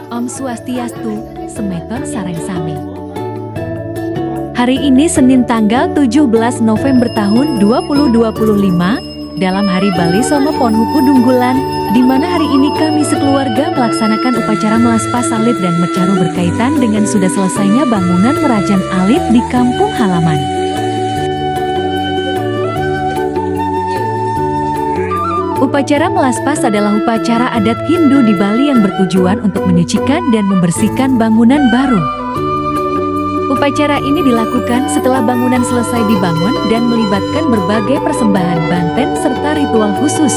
Om Swastiastu, Semeton Sareng Sami. Hari ini Senin tanggal 17 November tahun 2025, dalam Hari Bali Songo Ponhuku Dunggulan, di mana hari ini kami sekeluarga melaksanakan upacara melaspas alit dan mecaru berkaitan dengan sudah selesainya bangunan Merajan Alit di kampung halaman. Upacara melaspas adalah upacara adat Hindu di Bali yang bertujuan untuk menyucikan dan membersihkan bangunan baru. Upacara ini dilakukan setelah bangunan selesai dibangun dan melibatkan berbagai persembahan banten serta ritual khusus.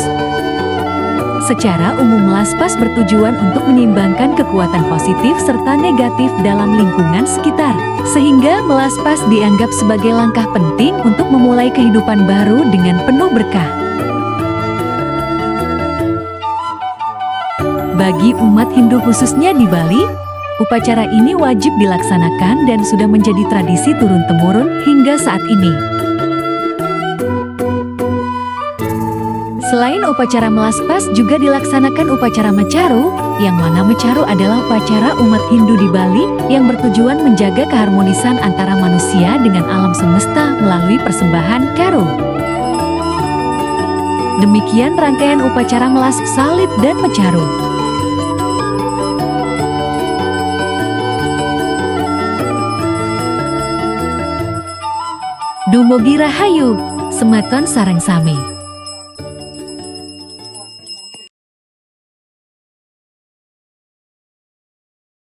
Secara umum melaspas bertujuan untuk menyeimbangkan kekuatan positif serta negatif dalam lingkungan sekitar, sehingga melaspas dianggap sebagai langkah penting untuk memulai kehidupan baru dengan penuh berkah. Bagi umat Hindu khususnya di Bali, upacara ini wajib dilaksanakan dan sudah menjadi tradisi turun-temurun hingga saat ini. Selain upacara melaspas juga dilaksanakan upacara mecaru, yang mana mecaru adalah upacara umat Hindu di Bali yang bertujuan menjaga keharmonisan antara manusia dengan alam semesta melalui persembahan caru. Demikian rangkaian upacara melaspas alit dan mecaru. Dumugi Rahayu, Semeton Sareng Sami.